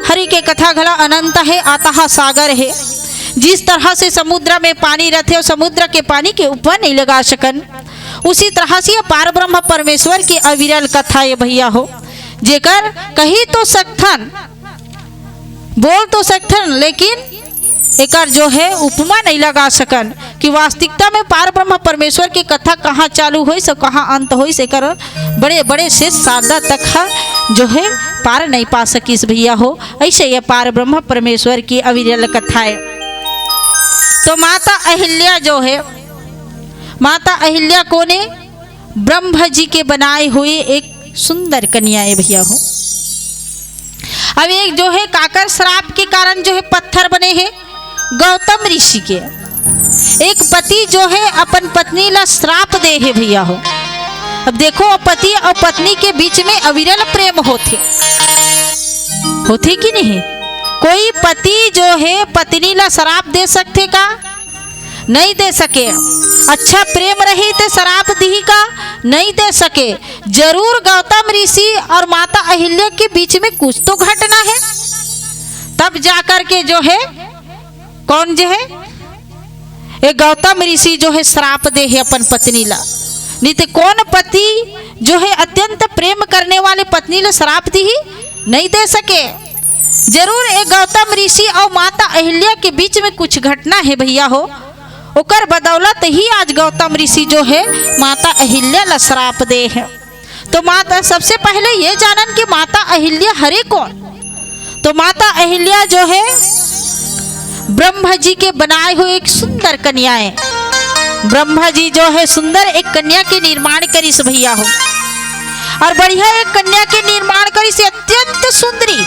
हरि के कथा घला अनंत है, आता सागर है। जिस तरह से समुद्र में पानी रहते और समुद्र के पानी के ऊपर नहीं लगा सकन, उसी तरह से पार ब्रह्म परमेश्वर की अविरल कथा ये भैया हो, जेकर कही तो सकथन, बोल तो सकथन, लेकिन एकर जो है उपमा नहीं लगा सकन कि वास्तविकता में पार ब्रह्म परमेश्वर की कथा कहाँ चालू हुई सो कहाँ अंत हुई, एकर बड़े बड़े से शारदा तक जो है पार नहीं पा सकीस भैया हो। ऐसे ये पार ब्रह्म परमेश्वर की अविरल कथा है। तो माता अहिल्या जो है, माता अहिल्या को ने ब्रह्म जी के बनाए हुए एक सुंदर कन्या है भैया हो। अब एक जो है काकर श्राप के कारण जो है पत्थर बने हैं गौतम ऋषि के। एक पति जो है अपन पत्नी ला श्राप दे है भैया हो। अब देखो पति और पत्नी के बीच में अविरल प्रेम होते कि नहीं? कोई पति जो है पत्नी ला श्राप दे सकते का? नहीं दे सके। अच्छा प्रेम रही तो श्राप दी का? नहीं दे सके। जरूर गौतम ऋषि और माता अहिल्या के बीच में कुछ तो घटना है, तब जाकर के जो है कौन जो है ये गौतम ऋषि जो है श्राप दे है अपन पत्नी ला। नहीं तो कौन पति जो है अत्यंत प्रेम करने वाले पत्नी ला श्राप दी ही नहीं दे सके। जरूर एक गौतम ऋषि और माता अहिल्या के बीच में कुछ घटना है भैया हो, ओकर बदौलत ही आज गौतम ऋषि जो है माता अहिल्या ला श्राप दे है। तो माता सबसे पहले ये जानन कि माता अहिल्या हरे कौन? तो माता अहिल्या जो है ब्रह्मा जी के बनाए हुए एक सुंदर कन्या है। ब्रह्मा जी जो है सुंदर एक कन्या के निर्माण करिस भैया हो, और बढ़िया एक कन्या के निर्माण करिस अत्यंत सुंदरी।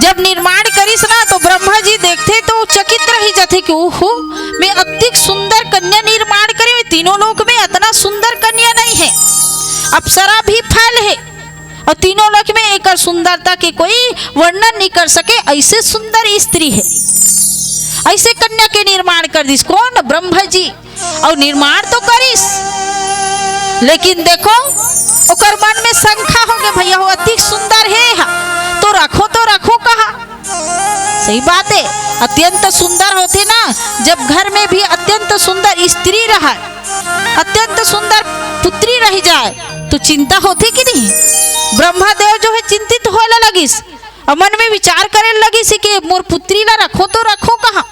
जब निर्माण करिस ना तो ब्रह्मा जी देखते तो चकित रही जाते कि ओहो मैं अत्यधिक सुंदर कन्या निर्माण करे, तीनों लोक में इतना सुंदर कन्या नहीं है, अप्सरा भी फैल है और तीनों लोक में एक सुंदरता के कोई वर्णन नहीं कर सके, ऐसे सुंदर स्त्री है। ऐसे कन्या के निर्माण कर दिस कौन? ब्रह्मा जी। और निर्माण तो करिस, लेकिन देखो ओकर मन में शंका हो गए भैया हो अति सुंदर है तो रखो कहा? सही बात है, अत्यंत सुंदर होते ना, जब घर में भी अत्यंत सुंदर स्त्री रहा, अत्यंत सुंदर पुत्री रह जाए तो चिंता होती कि नहीं? ब्रह्मादेव जो है चिंतित होने लगिस और मन में विचार करे लगिस कि मोर पुत्री ला रखो तो रखो कहाँ?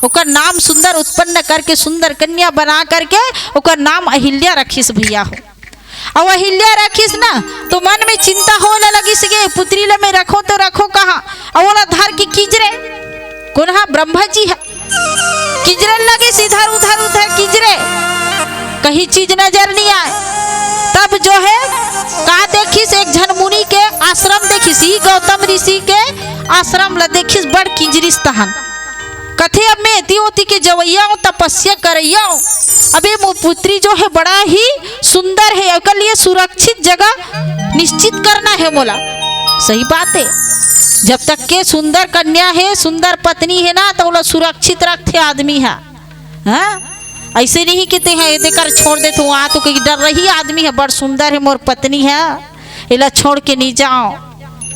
ओकर नाम सुंदर उत्पन्न करके सुंदर कन्या बना करके ओकर नाम अहिल्या रखिस भैया हो। और अहिल्या रखिस ना तो मन में चिंता होने लगिस कि पुत्री ला मैं रखो तो रखो कहाँ? और वो धार की कीजरे कौन? हा ब्रह्मा जी है। कीजरे लगिस इधर उधर कीजरे, कहीं चीज नजर नहीं आए। तब जो है का देखिस एक झन मुनि के आश्रम देखिस, ही गौतम ऋषि के आश्रम ला देखिस बड़ किंजरिस तहन कथे अब मैं एती के जवैया हूँ तपस्या करैया हूँ। अबे वो पुत्री जो है बड़ा ही सुंदर है, उसके लिए सुरक्षित जगह निश्चित करना है मोला। सही बात है, जब तक के सुंदर कन्या है सुंदर पत्नी है ना तो बोला सुरक्षित रखते आदमी है। हाँ ऐसे नहीं कहते हैं देकर छोड़ देते हो, तो कहीं डर रही आदमी है बड़ सुंदर है मोर पत्नी है इला छोड़ के नहीं जाओ।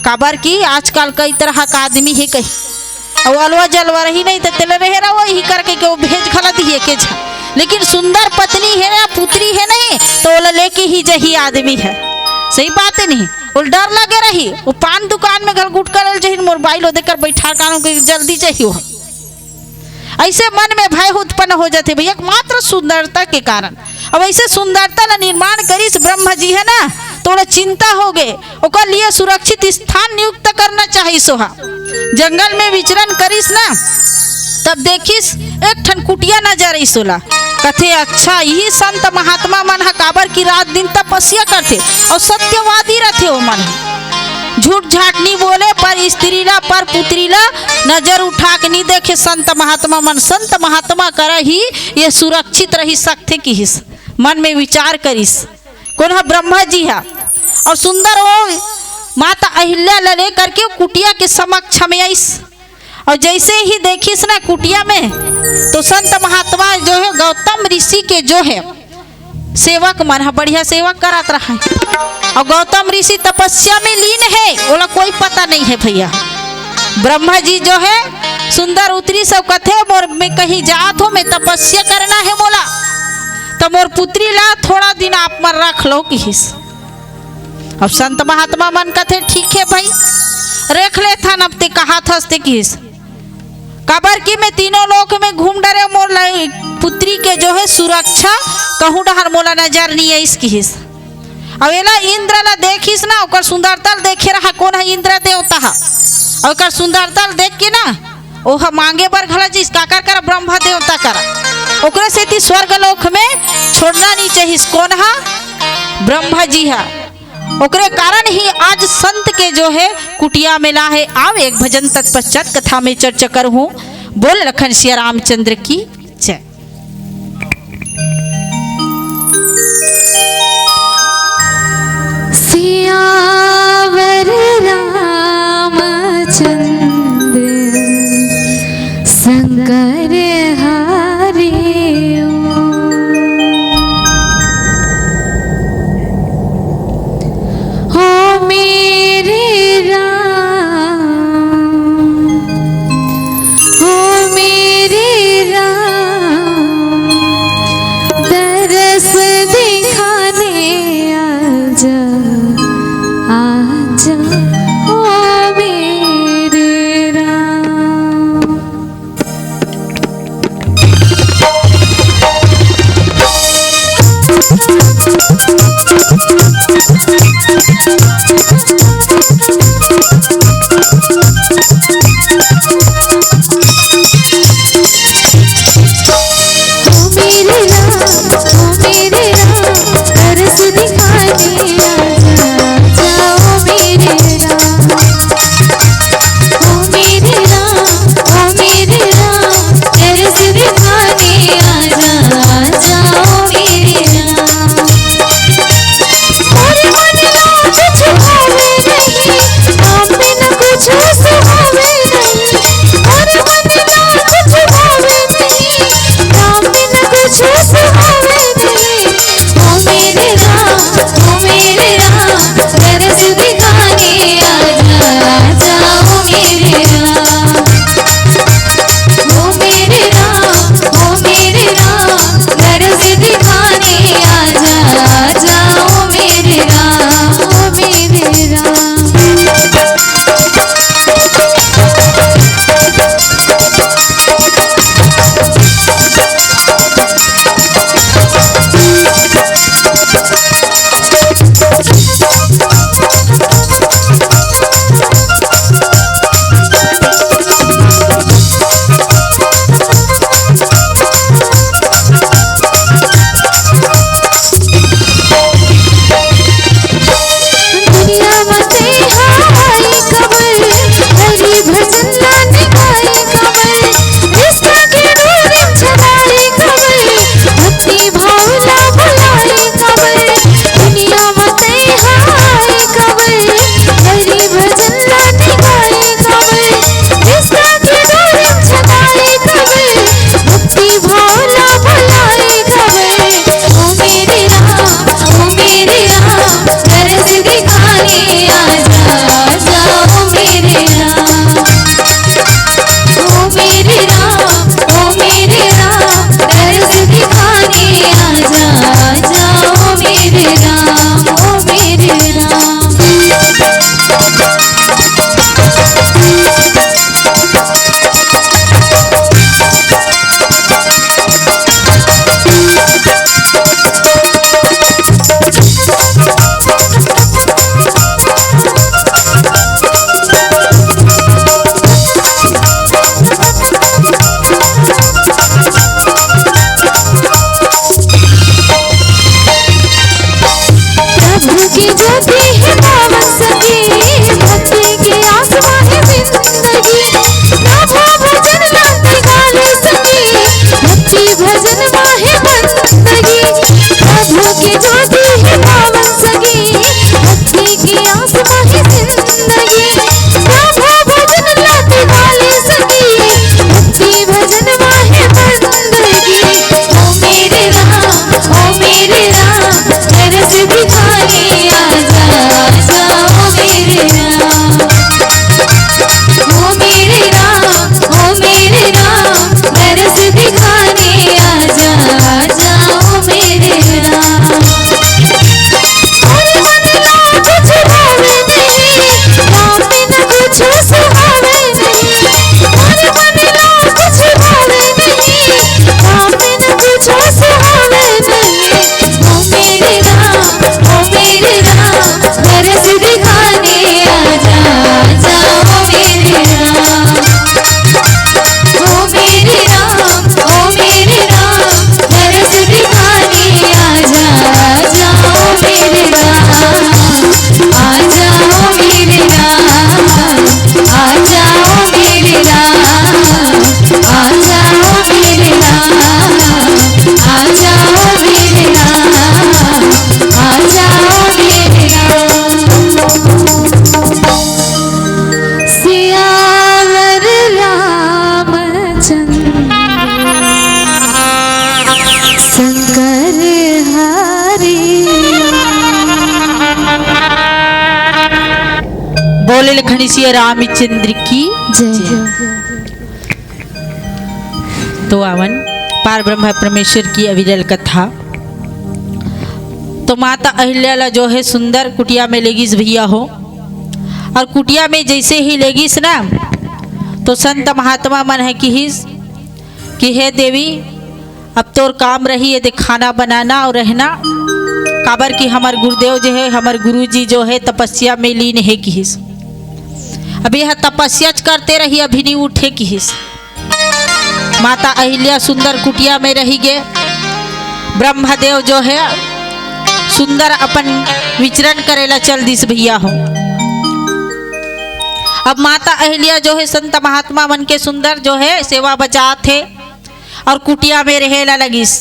काबर की आजकल कई तरह का आदमी है, कहीं और अलवा जलवा रही नहीं तो तेल रहे रहा वही करके के वो भेज खलत ही के झा, लेकिन सुंदर पत्नी है ना पुत्री है नहीं तो वो लेके ही जही आदमी है। सही बात है नहीं? वो डर लगे रही, वो पान दुकान में घर गुटका जही मोबाइल देकर बैठा कानों के जल्दी चाहिए हो। ऐसे मन में भय उत्पन्न हो जाते भैया मात्र सुंदरता के कारण। अब ऐसे सुंदरता ला निर्माण करिस ब्रह्मा जी है ना, थोड़ा चिंता हो गए, ओकर लिए सुरक्षित स्थान नियुक्त करना चाहिए। सोहा जंगल में विचरण करिस ना तब देखिस एक ठन कुटिया नजर आई सोला, कथे अच्छा यही संत महात्मा मन हा काबर की रात दिन तपस्या करते और सत्यवादी रहते हो मन, झूठ झाट नहीं बोले, पर स्त्री ला पर पुत्री ला नजर उठा के नहीं देखे। संत महात्मा मन संत महात्मा करा ही ये सुरक्षित रही सकते की हिस मन में विचार करिस कौन है? ब्रह्मा जी है। और सुंदर वो माता अहिल्या ला ले करके कुटिया के समक्ष में आईस, और जैसे ही देखिस ना कुटिया में तो संत महात्मा जो है गौतम ऋषि के जो है सेवक मन बढ़िया सेवक करत रहा। और गौतम ऋषि तपस्या में लीन है, बोला कोई पता नहीं है भैया। ब्रह्मा जी जो है सुंदर उतरी सब कथे मोर में कहीं जात हो, मैं तपस्या करना है बोला, तो मोर पुत्री ला थोड़ा दिन आप मर रख लो किस। अब संत महात्मा मन कथे ठीक है भाई रख ले था, अब ते कहा था किस कबर की मैं तीनों लोक में घूम डरे, मोर पुत्री के जो है सुरक्षा कहूँ डहर मोला नजर नहीं है इसकी हिस। अब एला इंद्र ला देखिस ना, ओकर सुंदरता देखे रहा कौन है इंद्र देवता है, और ओकर सुंदरता देख के ना ओह मांगे बर घला जिस काकर कर ब्रह्मा देवता करा, ओकरे से स्वर्ग लोक में छोड़ना नहीं चाहिए। कौन है? ब्रह्मा जी है। ओकरे कारण ही आज संत के जो है कुटिया मिला है। आओ एक भजन तत्पश्चात कथा में चर्चा करूँ। बोल लखन सिया रामचंद्र की जय। सियावर रामचंद्र शंकर हरे हो मेरे राम, हो मेरे राम दरस दिखाने आजा आजा ओ मेरे बोले लखन सिया रामचंद्र की जय। तो आवन पार ब्रह्म परमेश्वर की अविरल कथा। तो माता अहिल्या जो है सुंदर कुटिया में लेगीस भैया हो, और कुटिया में जैसे ही लेगीस ना तो संत महात्मा मन है कि हे देवी अब तोर काम रही है दे खाना बनाना और रहना, काबर की हमार गुरुदेव जो है हमार गुरुजी जो है तपस्या में लीन है किहिस, अभी यह तपस्या करते रही अभी नहीं उठे किहिस। माता अहिल्या सुंदर कुटिया में रही गे, ब्रह्मदेव जो है सुंदर अपन विचरण करेला चल दिस भैया हो। अब माता अहिल्या जो है संत महात्मा मन के सुंदर जो है सेवा बचा थे और कुटिया में रहेला लगिस।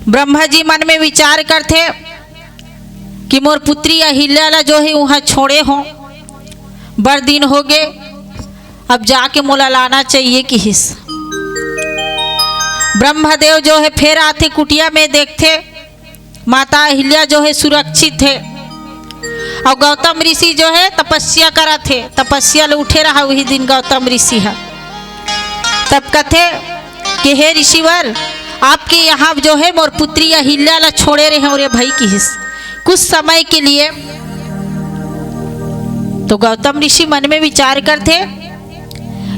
ब्रह्मा जी मन में विचार करते कि मोर पुत्री अहिल्या जो है वहाँ छोड़े हो, बड़ दिन हो गए, अब जाके मोला लाना चाहिए कि हिस। ब्रह्मदेव जो है फिर आते कुटिया में, देखते माता अहिल्या जो है सुरक्षित है, और गौतम ऋषि जो है तपस्या करा थे, तपस्या ले उठे रहा वही दिन गौतम ऋषि है। तब कथे कि हे ऋषिवर आपके यहाँ जो है मोर पुत्री अहिल्या ला छोड़े रहे और भाई की हिस कुछ समय के लिए। तो गौतम ऋषि मन में विचार करते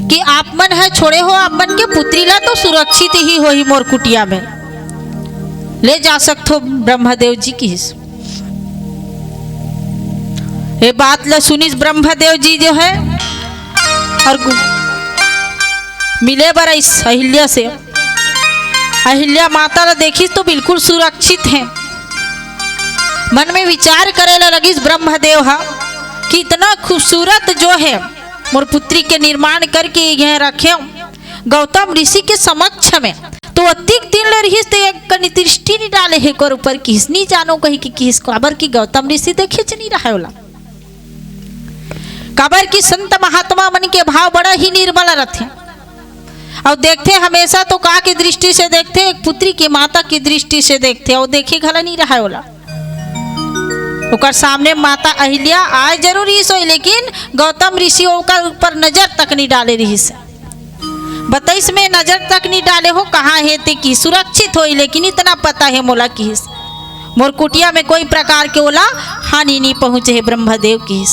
कि आप मन है छोड़े हो, आप मन के पुत्री ला तो सुरक्षित ही हो ही मोर कुटिया में ले जा सकते हो ब्रह्मदेव जी की हिस। ये बात ला सुनिस ब्रह्मदेव जी जो है और मिले बर अहिल्या से। अहिल्या माता ला देखी तो बिल्कुल सुरक्षित है। मन में विचार करेला लगिस ब्रह्मदेव हा कि इतना खूबसूरत जो है मोर पुत्री के निर्माण करके यहाँ रखे गौतम ऋषि के समक्ष में, तो अतिक दिन ले रही तो दृष्टि नहीं डाले है कर ऊपर किस नहीं जानो कही कि किस काबर की गौतम ऋषि देखे नहीं रहा होला, काबर की संत महात्मा मन के भाव बड़ा ही निर्मल रहते और देखते हमेशा तो का की दृष्टि से देखते, एक पुत्री की माता की दृष्टि से देखते और देखे घला नहीं रहा होला। ओकर सामने माता अहिल्या आए जरूर ही सोई, लेकिन गौतम ऋषि ओकर ऊपर नजर तक नहीं डाले रही से। बताइस में नजर तक नहीं डाले हो कहाँ है ते की सुरक्षित होई, लेकिन इतना पता है मोला की मोर कुटिया में कोई प्रकार के ओला हानि नहीं पहुंचे है ब्रह्मदेव की।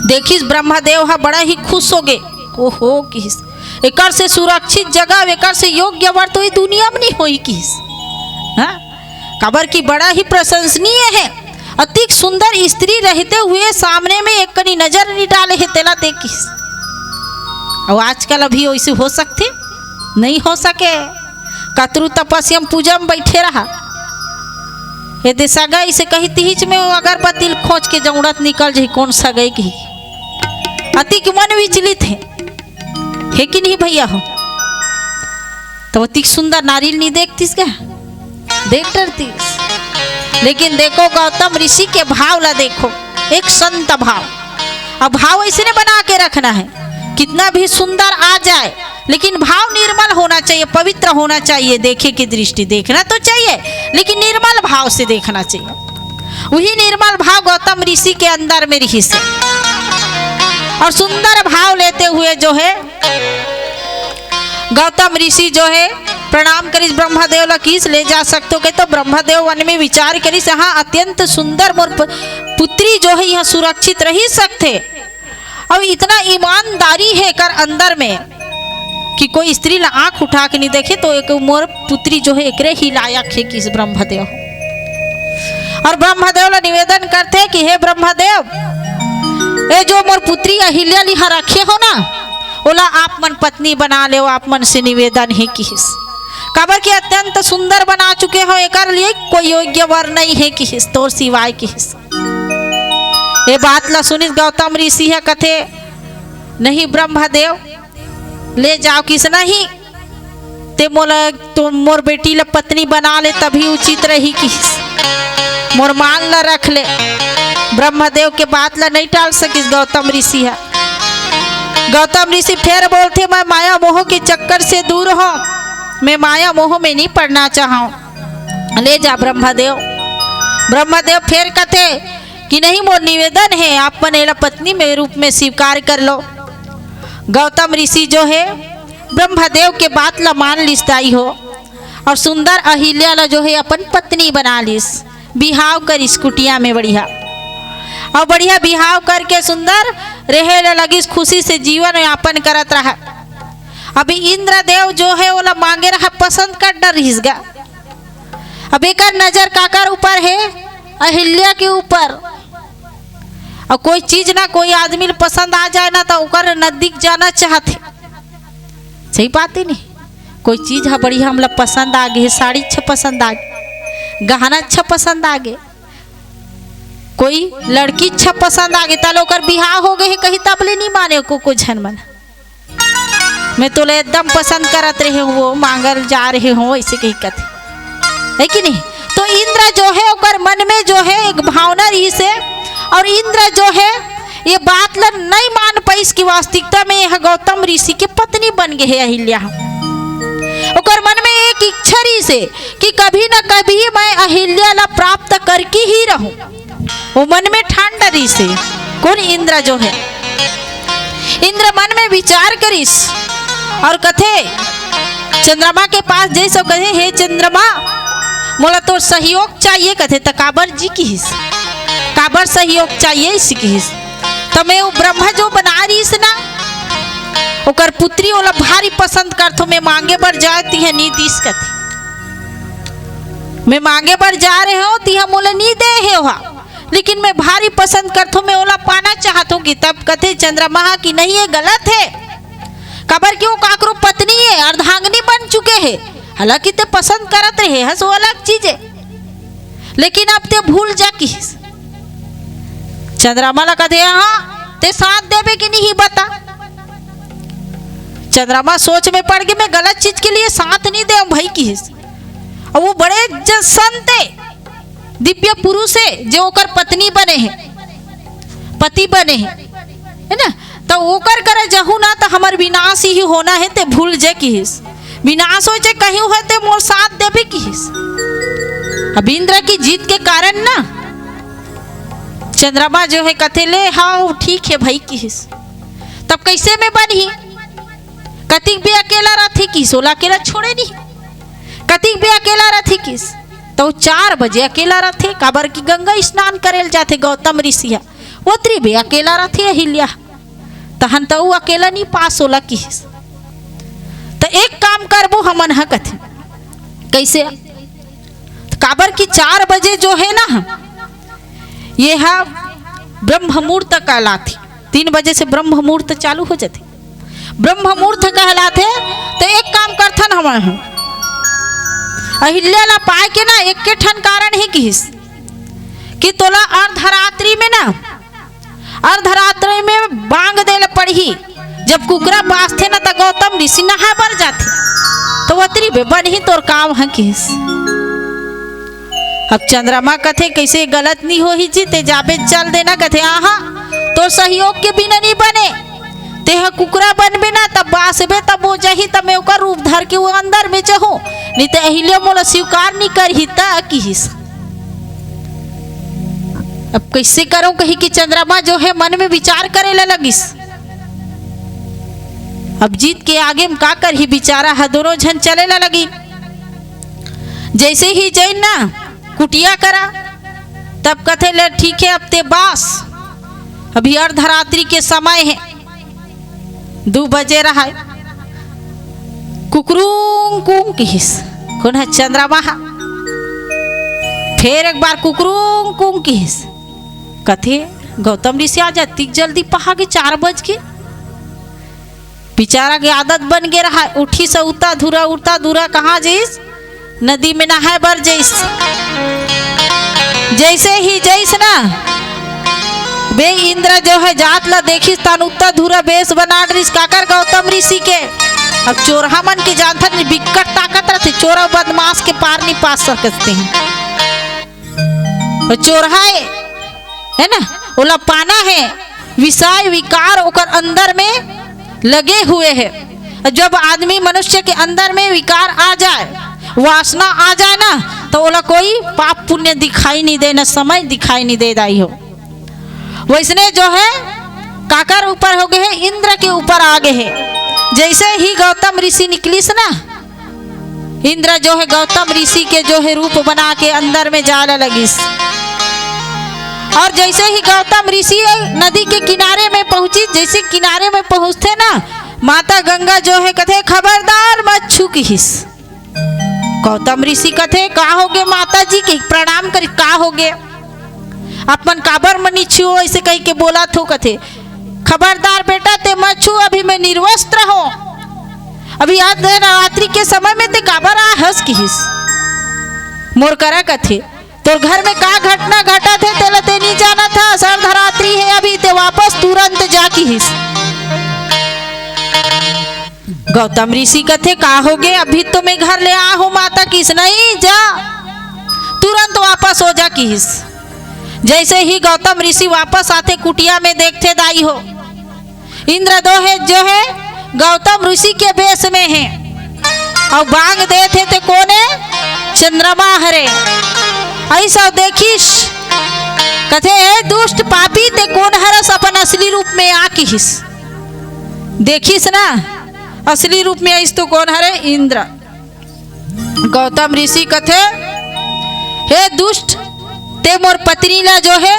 देखिस ब्रह्मदेव हा बड़ा ही खुश हो गए, ओहो किस एकर से सुरक्षित जगह, एकर से योग्य वर तो ये दुनिया में नहीं होई किस। हाँ काबर की बड़ा ही प्रशंसनीय है, अतिक सुंदर स्त्री रहते हुए सामने में एक कनी नजर नहीं डाले है तेला देखिस। और आजकल अभी वैसे हो सकते नहीं हो सके, कतरु तपस्या पूजम बैठे रहा यदि सगाई से कही तीच में अगरबत्ती खोज के जौड़त निकल जाए कौन सगाई की, अतिक मन विचलित है कि नहीं भैया हो। तो अतिक सुंदर नारियल नहीं देखतीस क्या, देख डरतीस, लेकिन देखो गौतम ऋषि के भाव ला देखो, एक संत भाव। अब भाव ऐसे ने बना के रखना है, कितना भी सुंदर आ जाए लेकिन भाव निर्मल होना चाहिए, पवित्र होना चाहिए। देखे की दृष्टि देखना तो चाहिए लेकिन निर्मल भाव से देखना चाहिए। वही निर्मल भाव गौतम ऋषि के अंदर में रही से, और सुंदर भाव लेते हुए जो है गौतम ऋषि जो है प्रणाम करिस ब्रह्मदेव ला किस ले जा सकते हो के। तो ब्रह्मदेव वन में विचार करिस हाँ अत्यंत सुंदर मोर पुत्री जो है यहाँ सुरक्षित रही सकते, और इतना ईमानदारी है कर अंदर में कि कोई स्त्री ला आंख उठा के नहीं देखे, तो एक मोर पुत्री जो है एकरे ही लायक है किस ब्रह्मदेव। और ब्रह्मदेव ला निवेदन करते कि हे ब्रह्मदेव ये जो मोर पुत्री अहिल्या लिहा रखे हो ना, ओला आप मन पत्नी बना ले, आप मन से निवेदन है किस काबर की अत्यंत सुंदर बना चुके हो, एकर लिए कोई योग्य वर नहीं है किस तोर सिवाय किस। ये बात ला सुनिस गौतम ऋषि है कथे नहीं ब्रह्मदेव ले जाओ किस नहीं ते मोला तो मोर बेटी ला पत्नी बना ले तभी उचित रही किस, मोर मान ला रख ले। ब्रह्मदेव के बात ला नहीं टाल सकिस गौतम ऋषि है। गौतम ऋषि फिर बोलते मैं माया मोह के चक्कर से दूर हो, मैं माया मोह में नहीं पड़ना चाहूँ, ले जा ब्रह्मदेव। ब्रह्मदेव फिर कहते कि नहीं मोर निवेदन है आप मनेला पत्नी में रूप में स्वीकार कर लो। गौतम ऋषि जो है ब्रह्मदेव के बात ला मान लिस्ताई हो और सुंदर अहिल्या ला जो है अपन पत्नी बना लिस, बिहाव करिस कुटिया में बढ़िया और बढ़िया बिहाव करके सुंदर रहे लगिस, खुशी से जीवन यापन करत रहा। अभी इंद्रदेव जो है वो मांगे रहा पसंद कर डर रिसगा। अब एक नजर काकर ऊपर है, अहिल्या के ऊपर। और कोई चीज ना कोई आदमी पसंद आ जाए ना तो उकर नजदीक जाना चाहते, सही बात है नहीं। कोई चीज है बढ़िया हमला पसंद आ गई, साड़ी अच्छा पसंद आ गई, गहना अच्छा पसंद आ गए, कोई लड़की अच्छा पसंद आ गई, तल ओकर बिहार हो गए कहीं तबले नहीं माने को झन मन मैं तो एकदम पसंद करत रहे हूँ, वो मांगल जा रहे हो ऐसे कही कथे है कि नहीं। तो इंद्र जो है ओकर मन में जो है एक भावना रही से, और इंद्र जो है ये बात ला नहीं मान पाइस कि वास्तविकता में यह गौतम ऋषि के पत्नी बन गए है अहिल्या। ओकर मन में एक इच्छा रही से कि कभी न कभी मैं अहिल्या ला प्राप्त करके ही रहूं, वो मन में ठान डरी से। कौन इंद्र जो है, इंद्र मन में विचार करिस और कथे चंद्रमा के पास जैसे कहे हे चंद्रमा मोला तो सहयोग चाहिए, कथे त काबर जी किस काबर सहयोग चाहिए इसी किस। तो मैं वो ब्रह्मा जो बना रहीस ना ओकर पुत्री ओला भारी पसंद करथो, मैं मांगे बर जाती है नी दिस कथे, मैं मांगे बर जा रहे हो तिहा मोला नी दे है वहा, लेकिन मैं भारी पसंद करथो, मैं ओला पाना चाहता हूँ कि तब कथे चंद्रमा कि नहीं ये गलत है, कबर क्यों काकरो पत्नी है अर्धांगिनी बन चुके हैं, हालांकि ते पसंद करत रहे हस वो अलग चीज है, लेकिन अब ते भूल जा कि चंद्रमा ला कहे हाँ ते साथ देवे कि नहीं बता। चंद्रमा सोच में पड़ गए मैं गलत चीज के लिए साथ नहीं दे भाई की। और वो बड़े संत दिव्य पुरुष है जो ओकर पत्नी बने हैं, पति बने हैं, है ना। तो ओकर करे जहू ना तो हमार विनाश ही होना है, ते भूल जे कि विनाश हो जाए कहीं है ते मोर साथ देवे कि। अब इंद्र की जीत के कारण ना चंद्रमा जो है कथे ले हाँ ठीक है भाई की। तब कैसे में बनी कतिक भी अकेला रथी की, सोला अकेला छोड़े नहीं, कतिक भी अकेला रथी किस तो 4 बजे अकेला रथे, काबर की गंगा स्नान करेल जाते गौतम ऋषि वो त्री भी अकेला रथे अहिल्या, तहन तो वो अकेला नहीं पास होला की। तो एक काम करबो हमन ह कथे कैसे, काबर की 4 बजे जो है ना ये है ब्रह्म मुहूर्त कहलाते, 3 बजे से ब्रह्म मुहूर्त चालू हो जाते, ब्रह्म मुहूर्त कहलाते। तो एक काम करथन हमन अहिल्या ला पाए के ना एक के ठन कारण ही किस कि तोला अर्धरात्रि में ना अर्धरात्रि में बांग देल पड़ी, जब कुकरा बासथे ना तो गौतम ऋषि नहा बर जाते, तो वतरी बन ही तोर काम है किस। अब चंद्रमा कथे कैसे गलत नहीं हो ही जी, ते जाबे चल देना कथे आहा तो सहयोग के बिना नहीं बने, ते कुकरा बनबे ना तब बासबे तब हो जाही, तब मैं ओकर रूप धर के वो अंदर में चहूं, नहीं तो अहिल्या मोला स्वीकार नहीं करही ता किस। अब कैसे करूं कही कि चंद्रमा जो है मन में विचार करे लगिस। अब जीत के आगे में का कर ही बिचारा है, दोनों जन चले लगी। जैसे ही जैन ना कुटिया करा तब कथे ले ठीक है अब ते बास, अभी अर्धरात्रि के समय है, 2 बजे रहा है, कुकरूं कुं किस कौन है चंद्रमा, फिर एक बार कुकरूं कुं किस कथे गौतम ऋषि आ जाती जल्दी पहा के 4 बज के, बेचारा की आदत बन गया रहा, उठी से उता धुरा कहाँ जैस नदी में नहाए बर जैस। जैसे ही जैस ना बे इंद्र जो है जात ला देखी तन उता धुरा बेस बना रिस काकर गौतम ऋषि के। अब चोरहा मन के जानथन बिकट ताकत रहते, चोरा बदमाश के पार नहीं पास सकते हैं, चोरहा है ना ओला पाना है, विषय विकार ओकर अंदर में लगे हुए हैं। जब आदमी मनुष्य के अंदर में विकार आ जाए, वासना आ जाए ना, तो ओला कोई पाप पुण्य दिखाई नहीं देना, समय दिखाई नहीं दे दाई हो, वैसने जो है काकर ऊपर हो गए है, इंद्र के ऊपर आ गए है। जैसे ही गौतम ऋषि निकलीस ना, इंद्र जो है गौतम ऋषि के जो है रूप बना के अंदर में जाने लगिस। और जैसे ही गौतम ऋषि नदी के किनारे में पहुंची, जैसे किनारे में पहुंचते ना, माता गंगा जो है कथे खबरदार मत छूकिस। गौतम ऋषि कथे का हो गए माता जी के प्रणाम कर, का हो गए अपन काबर मनी छू, ऐसे कह के बोला थो। कथे खबरदार बेटा ते मत छू, अभी मैं निर्वस्त्र हो, अभी आज रात्रि के समय में ते काबर आ हंस किस मोर करा। कथे तो घर में का घटना घटा थे तेला ते नहीं जाना था, अर्धरात्रि है अभी ते वापस तुरंत जा किस। गौतम ऋषि कथे का हो गए, अभी तो मैं घर ले आ हूं माता किस, नहीं जा तुरंत वापस हो जा किस। जैसे ही गौतम ऋषि वापस आते कुटिया में देखते दाई हो इंद्र दो है जो है गौतम ऋषि के बेस में है और बांग दे थे कौन है, चंद्रमा हरे। ऐसा देखिस कथे है दुष्ट पापी ते कौन हरस अपन असली रूप में आकिस। देखिस ना असली रूप में आइस तो कौन हरे, इंद्र। गौतम ऋषि कथे हे दुष्ट ते मोर पत्नी ला जो है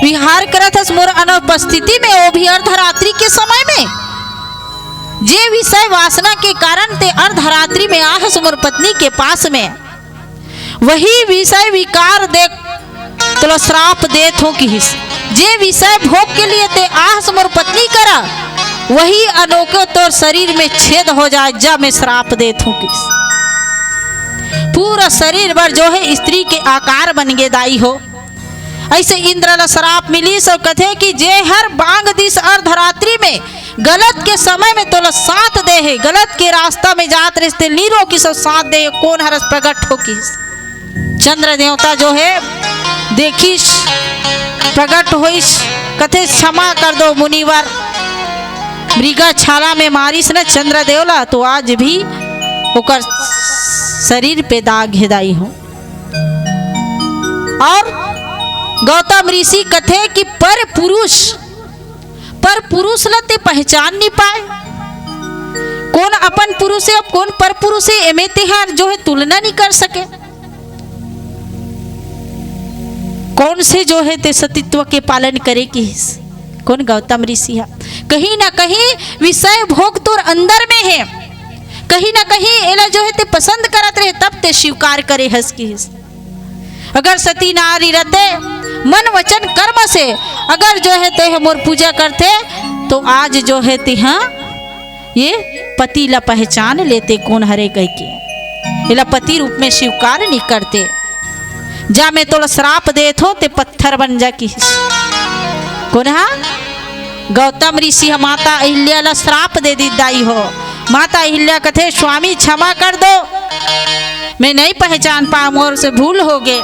विहार करत हस मोर अनुपस्थिति में, वो भी अर्धरात्रि के समय में। जे विषय वासना के कारण ते अर्धरात्रि में आहस मोर पत्नी के पास में, वही विषय विकार देख तो श्राप देत हो किस। जे विषय भोग के लिए ते आहस मोर पत्नी करा, वही अनोखे तोर शरीर में छेद हो जाए, जा मैं श्राप देत हूँ किस। पूरा शरीर भर जो है स्त्री के आकार बन गे दाई हो। ऐसे इंद्र ला श्राप मिली। सब कथे कि जे हर बांग दिस अर्धरात्रि में गलत के समय में तो साथ दे है, गलत के रास्ता में जात रिश्ते लीरो की सब साथ दे, कौन हरस प्रकट हो किस। चंद्र देवता जो है देखिस प्रकट होइस, कथे क्षमा कर दो मुनिवर, मृगा छाला में मारिस न चंद्र देवला तो आज भी ओकर शरीर पे दाग हेदाई हो। और गौतम ऋषि कथे कि पर पुरुष लते पहचान नहीं पाए, कौन अपन पुरुष है कौन पर पुरुष है, एमे तिहार जो है तुलना नहीं कर सके। कौन से जो है ते सतीत्व के पालन करे कि कौन गौतम ऋषि है। कहीं ना कहीं विषय भोग तोर अंदर में है, कहीं ना कहीं एला जो है ते पसंद करत रहे, तब ते स्वीकार करे हंस की। अगर सती नारी रहते मन वचन कर्म से अगर जो है ते मोर पूजा करते, तो आज जो है ते हाँ ये पति ला पहचान लेते कौन हरे कह के, एला पति रूप में स्वीकार नहीं करते। जा मैं तोला श्राप देत हो ते पत्थर बन जा की। कौन हा गौतम ऋषि माता अहिल्या ला श्राप दे दी दाई हो। माता अहिल्या कथे स्वामी क्षमा कर दो, मैं नहीं पहचान पा, मोर से भूल हो गए,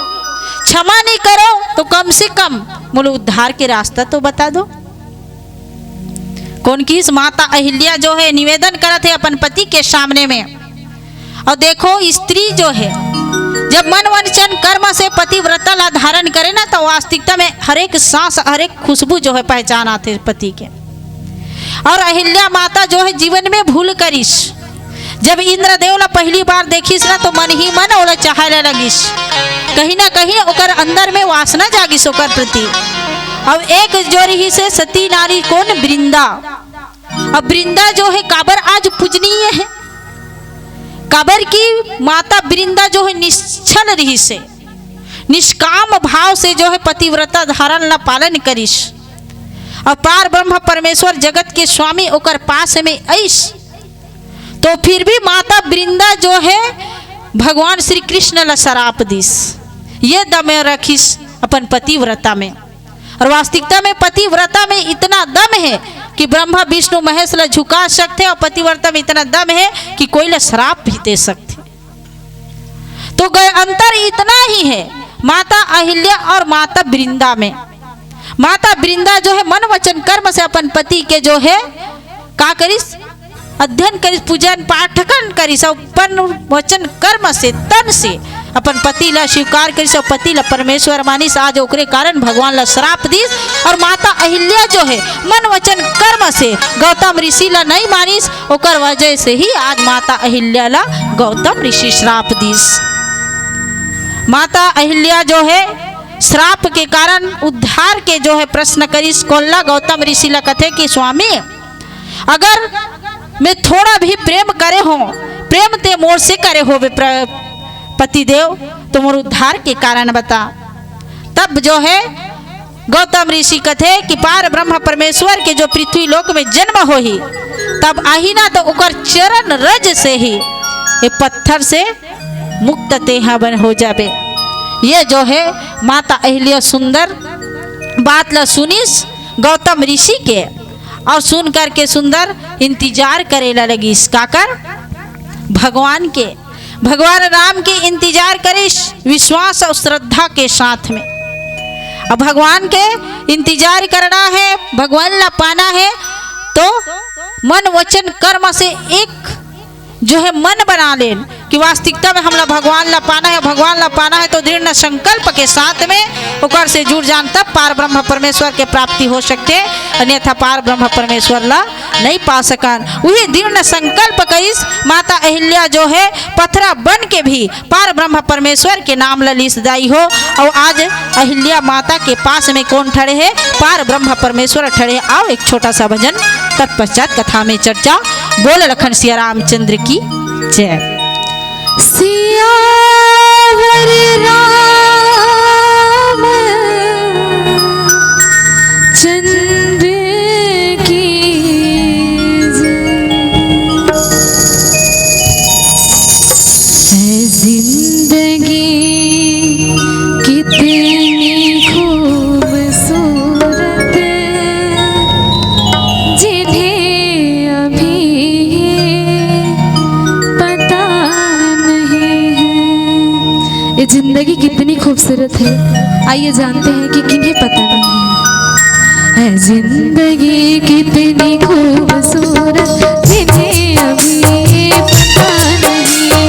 क्षमा नहीं करो तो कम से कम मुझे उद्धार के रास्ता तो बता दो। कौन की माता अहिल्या जो है निवेदन करते है अपन पति के सामने में। और देखो स्त्री जो है जब मन वचन कर्म से पतिव्रता ला धारण करे ना, तो वास्तविकता में हर एक सांस हर एक खुशबू जो है पहचान आते पति के। और अहिल्या माता जो है जीवन में भूल करिस, जब इंद्र देवला पहली बार देखिस ना तो मन ही मन ओला चाहे लगिस, कहीं ना कहीं ओकर अंदर में वासना जागिस ओकर प्रति। अब एक जोरी ही से सती नारी कौन वृंदा। अब वृंदा जो है काबर आज पूजनीय है, काबर की माता वृंदा जो है निश्चल रही से निष्काम भाव से जो है पतिव्रता धारण ला पालन करिस। और पार ब्रह्म परमेश्वर जगत के स्वामी ओकर पास में आइस, तो फिर भी माता वृंदा जो है भगवान श्री कृष्ण ला शराप दिस, ये दम रखिस अपन पतिव्रता में। और वास्तविकता में पतिव्रता में इतना दम है कि ब्रह्मा विष्णु महेश ला झुका सकते, और पतिव्रता में इतना दम है कि कोई ला श्राप भी दे सकते। तो अंतर इतना ही है माता अहिल्या और माता वृंदा में। माता वृंदा जो है मन वचन कर्म से अपन पति के जो है का करिस, अध्ययन करिस, पूजन पाठन करिस, अपन वचन कर्म से तन से अपन पति ला स्वीकार करिस और पति ला परमेश्वर मानिस। आज ओकरे कारण भगवान ला श्राप दिस और माता अहिल्या जो है मन वचन कर्म से गौतम ऋषि ला नहीं मानिस, ओकर वजह से ही आज माता अहिल्या ला गौतम ऋषि श्राप दिस। माता अहिल्या जो है श्राप के कारण उद्धार के जो है प्रश्न करिस कोल्ला गौतम ऋषि ला कथे कि स्वामी अगर मैं थोड़ा भी प्रेम करे हो, प्रेम ते मोर से करे हो पति देव, तो मोर उद्धार के कारण बता। तब जो है गौतम ऋषि कथे कि पार ब्रह्म परमेश्वर के जो पृथ्वी लोक में जन्म हो ही तब आही ना तो उकर चरण रज से ही ये पत्थर से मुक्त तेहा बन हो जाबे। ये जो है माता अहिल्या सुंदर बात ला सुनिस गौतम ऋषि के और सुन कर के सुंदर इंतजार करेला लगी काकर भगवान के, भगवान राम के इंतजार करिस विश्वास और श्रद्धा के साथ में। अब भगवान के इंतजार करना है, भगवान ला पाना है तो मन वचन कर्म से एक जो है मन बना ले कि वास्तविकता में हमला भगवान ला पाना है, भगवान ला पाना है तो दृढ़ संकल्प के साथ में ओकर से जुड़ जान तब पार ब्रह्म परमेश्वर के प्राप्ति हो सकते, अन्यथा पार ब्रह्म परमेश्वर ला नहीं पा सकन। वही दृढ़ संकल्प कइस माता अहिल्या जो है पथरा बन के भी पार ब्रह्म परमेश्वर के नाम ला लिसदाई हो। और आज अहिल्या माता के पास में कौन ठड़े है? पार ब्रह्म परमेश्वर ठड़े। आओ एक छोटा सा भजन तत्पश्चात कथा में चर्चा। बोल लखन सिया रामचंद्र की जय। सियावर राम चंद्र की जय। जिंदगी कितनी खूबसूरत जिन्हें अभी पता नहीं है। ये जिंदगी कितनी खूबसूरत है, आइए जानते हैं कि किन्हें पता नहीं है। जिंदगी कितनी खूबसूरत जिन्हें अभी पता नहीं है।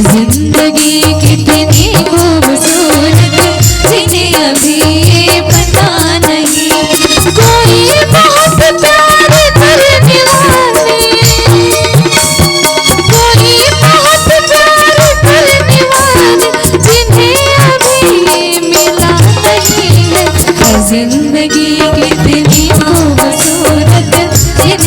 जिंदगी कितनी खूबसूरत जिन्हें अभी पता नहीं। कोई बहुत प्यार करने वाले, कोई बहुत प्यार करने वाले जिन्हें अभी मिला नहीं है। जिंदगी कितनी खूबसूरत जिन्हें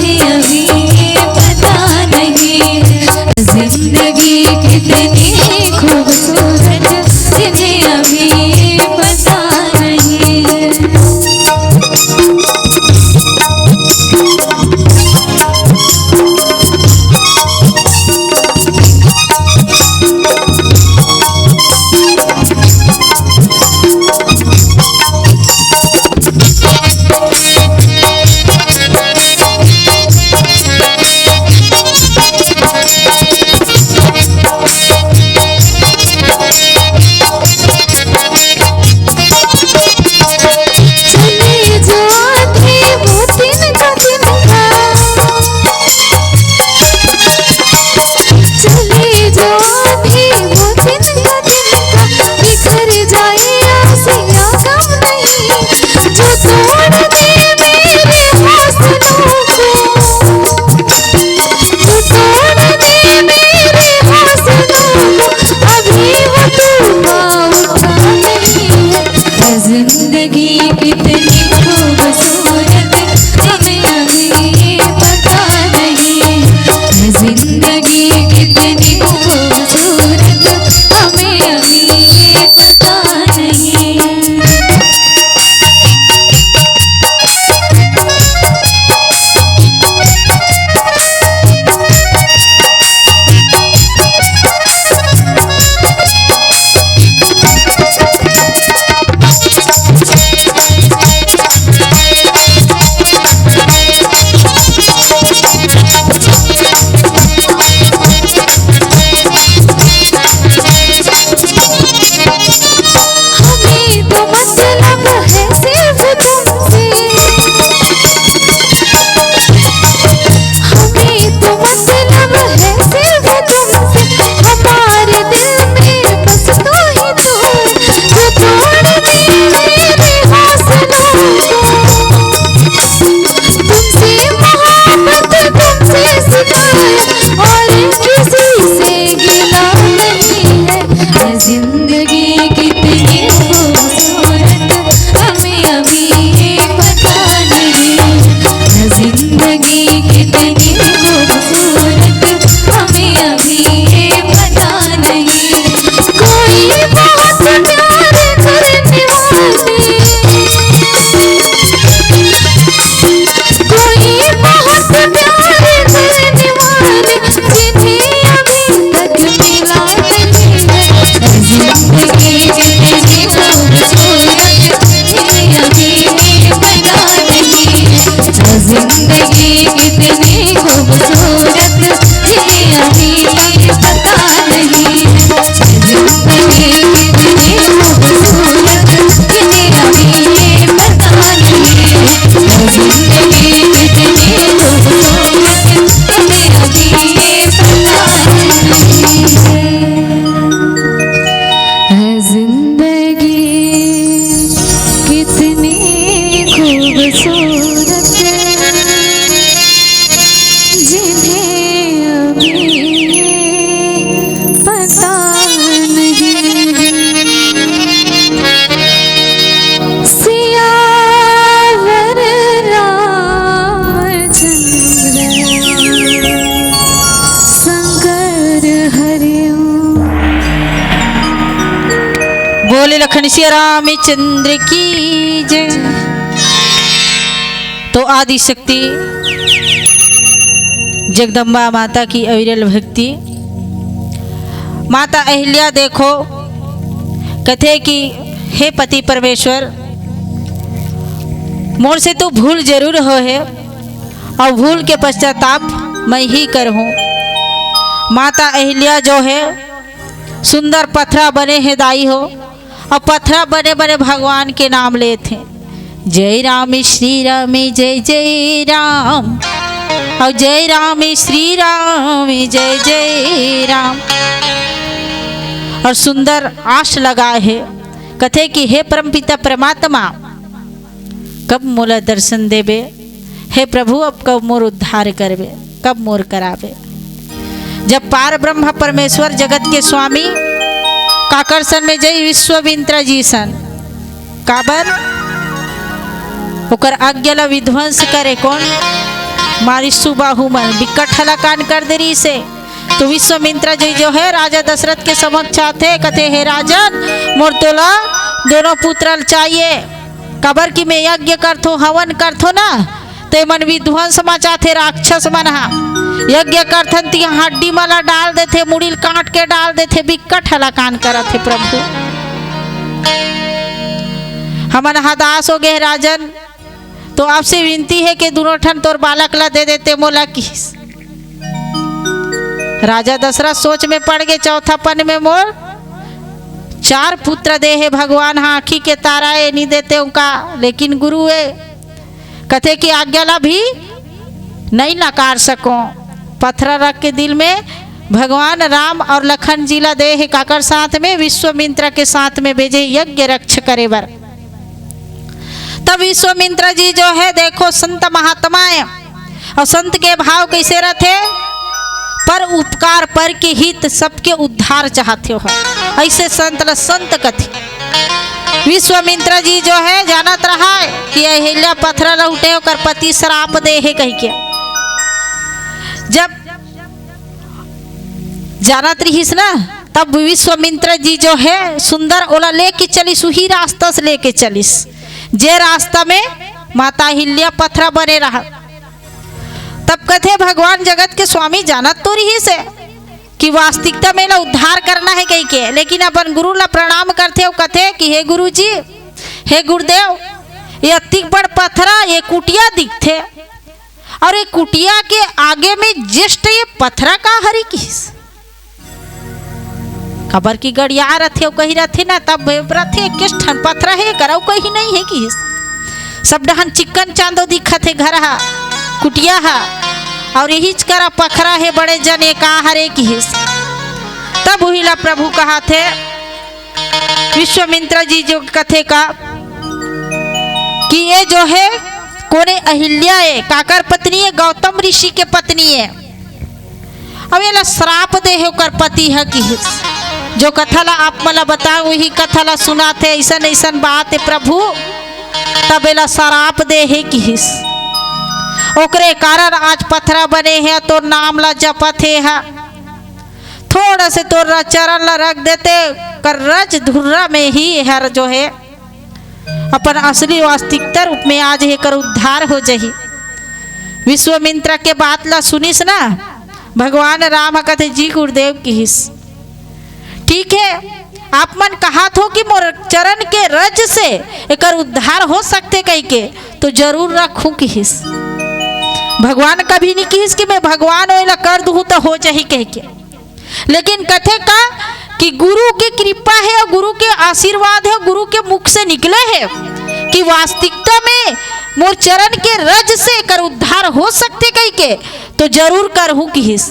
बोले लखन सिया रामचंद्र की जय। तो आदि शक्ति जगदम्बा माता की अविरल भक्ति। माता अहिल्या देखो कथे कि हे पति परमेश्वर, मोर से तो भूल जरूर हो है और भूल के पश्चाताप मैं ही करहूँ। माता अहिल्या जो है सुंदर पथरा बने हैं दाई हो, और पथरा बने बने भगवान के नाम लेते। जय राम श्री राम जय जय राम, और जय राम श्री राम जय जय राम। और सुंदर आश लगाए है कथे कि हे परमपिता परमात्मा, कब मोला दर्शन देबे, हे प्रभु अब कब मोर उद्धार करबे, कब मोर कराबे। जब पार ब्रह्म परमेश्वर जगत के स्वामी काकरसन में जय विश्वमित्र जी सन, काबर ओकर आज्ञा विध्वंस करे कौन, मारी सुबाहु मन बिकट हलाकान कर दे रही से। तो विश्वमित्र जी जो है राजा दशरथ के समक्ष आते कहते हे राजन, मोर तोला दोनों पुत्र चाहिए। कबर की मैं यज्ञ करथो हवन करथो ना, ते मन विध्वंस मचाथे राक्षस मन हा। यज्ञ करथन ती हड्डी मला डाल देथे, मुड़िल काट के डाल देथे, बिकट हलाकान करथे। प्रभु हमन हदास हो गए राजन, तो आपसे विनती है कि दोनों ठन तोर बालक ला दे देते मोला किस। राजा दशरथ सोच में पड़ गए, चौथा पन में मोर 4 पुत्र दे है भगवान, हाँ आँखी के ताराए नहीं देते उनका, लेकिन गुरु है कथे की आज्ञा ला भी नहीं नकार सको। पत्थर रख के दिल में भगवान राम और लखन जी ला दे है काकर साथ में विश्वमित्र के साथ में भेजे यज्ञ रक्ष करे बर। तब विश्वमित्र जी जो है देखो संत महात्मा है, और संत के भाव कैसे रहते, पर उपकार पर के हित सबके उद्धार चाहते हो, ऐसे संत ला संत कथी। विश्वमित्र जी जो है जानत रहा है कि अहिल्या पत्थर उठे होकर पति श्राप दे है कह के। जब जानत रहीस ना, तब विश्वमित्र जी जो है सुंदर ओला लेके चलिस, वही रास्ता से लेके चलिस जे रास्ता में माता अहिल्या पत्थरा बने रहा। तब कथे भगवान जगत के स्वामी जानत तो रही से कि वास्तविकता में ना उद्धार करना है कहीं के, लेकिन अपन गुरु ला प्रणाम करते हो कथे कि हे गुरु जी, हे गुरुदेव, ये अति बड़ पत्थरा ये कुटिया दिखते, और ये कुटिया के आगे में जस्ट ये पत्थरा का हरी किस खबर की गड़िया रथे कही रथे ना, तब रथे किस ठन पत्थरा है करौ कहीं नहीं है किस। सब डहन चिकन चांदो दिखत है घर हा कुटिया हा, और यही करा पखरा है बड़े जने का हरे की हिस। तब वहीला प्रभु कहा थे विश्वमित्र जी जो कथे का कि ये जो है कोने अहिल्या है काकर पत्नी है, गौतम ऋषि के पत्नी है। अब ये श्राप दे है कर पति है कि हिस। जो कथा ला आप मला बताओ वही कथा ला सुनाते, ऐसा ऐसा बात है प्रभु। तब एला श्राप दे है कि हिस, ओकरे कारण आज पत्थरा बने हैं, तो नाम ला जपत है। थोड़ा से तो चरण ला रख देते कर रज धुर्रा में ही हर जो है अपन असली वास्तविकता रूप में आज है कर उद्धार हो जाही। विश्वमित्र के बात ला सुनिस ना, भगवान राम कहते जी गुरुदेव की हिस। ठीक है, आप मन कहा थो कि मोर चरण के रज से एकर उद्धार हो सकते कह के, तो जरूर रखूं की हिस। भगवान कभी नहीं किस कि मैं भगवान ओला कर दूँ तो हो जाही कह के, लेकिन कथे का कि गुरु की कृपा है और गुरु के आशीर्वाद है, गुरु के मुख से निकले है कि वास्तविकता में मोर चरण के रज से कर उद्धार हो सकते कह के, तो जरूर करहूँ की हिस।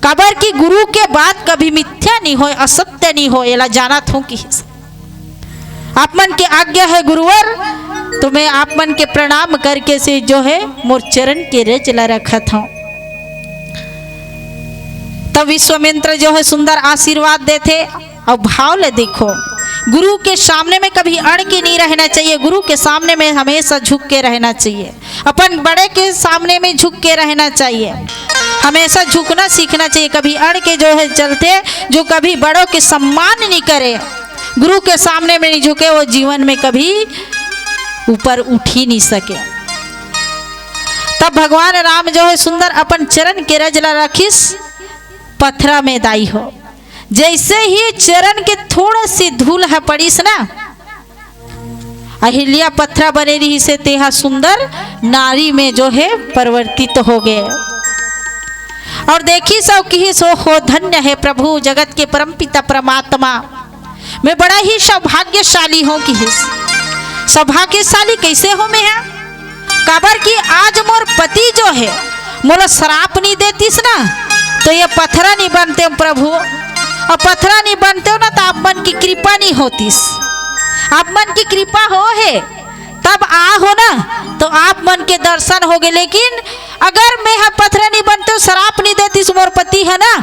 कबर की गुरु के बात कभी मिथ्या नहीं हो, असत्य नहीं हो, एला जानत हूँ कि हिस। आप मन के आज्ञा है गुरुवर, तो मैं आप मन के प्रणाम करके से जो है मोर चरण के रज ला रखत हूँ। तब विश्वमित्र जो है सुंदर आशीर्वाद देते, और भाव ले देखो, गुरु के सामने में कभी अड़ के नहीं रहना चाहिए, गुरु के सामने में हमेशा झुक के रहना चाहिए, अपन बड़े के सामने में झुक के रहना चाहिए, हमेशा झुकना सीखना चाहिए। कभी अड़ के जो है चलते, जो कभी बड़ों के सम्मान नहीं करे, गुरु के सामने में नहीं झुके वो जीवन में कभी ऊपर उठ ही नहीं सके। तब भगवान राम जो है सुंदर अपन चरण के रजला रखिस पत्थरा में दाई हो। जैसे ही चरण के थोड़ा सी धूल है पड़ीस ना, अहिल्या पत्थरा बने रही से तेहा सुंदर नारी में जो है परिवर्तित हो गए। और देखी सो की सो हो धन्य है प्रभु जगत के परमपिता परमात्मा, मैं बड़ा ही सौभाग्यशाली हूँ कि सौभाग्यशाली कैसे हो मैं है काबर की आज मोर पति जो है मोला श्राप नहीं देतीस ना तो ये पत्थरा नहीं बनते हो प्रभु, और पत्थरा नहीं बनते हो ना तो आप मन की कृपा नहीं होतीस। आप मन की कृपा हो है तब आ हो ना तो आप मन के दर्शन हो गए। लेकिन अगर मैं पत्थरा नहीं बनते हो श्राप नहीं देती मोर पति है ना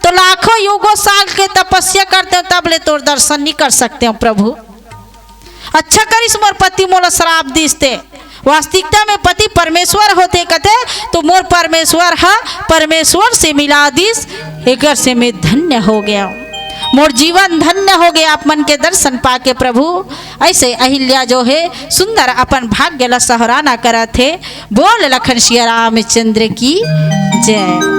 तो लाखों युगों साल के तपस्या करते हो तब ले तो दर्शन नहीं कर सकते हो प्रभु। अच्छा करिस मोर पति मोला श्राप दिसते, वास्तविकता में पति परमेश्वर होते कहते तो मोर परमेश्वर है परमेश्वर से मिला दिस, एक से मैं धन्य हो गया, मोर जीवन धन्य हो गया आप मन के दर्शन पाके प्रभु। ऐसे अहिल्या जो है सुंदर अपन भाग्य ला सराहना करा थे। बोल लखन सिया रामचंद्र की जय।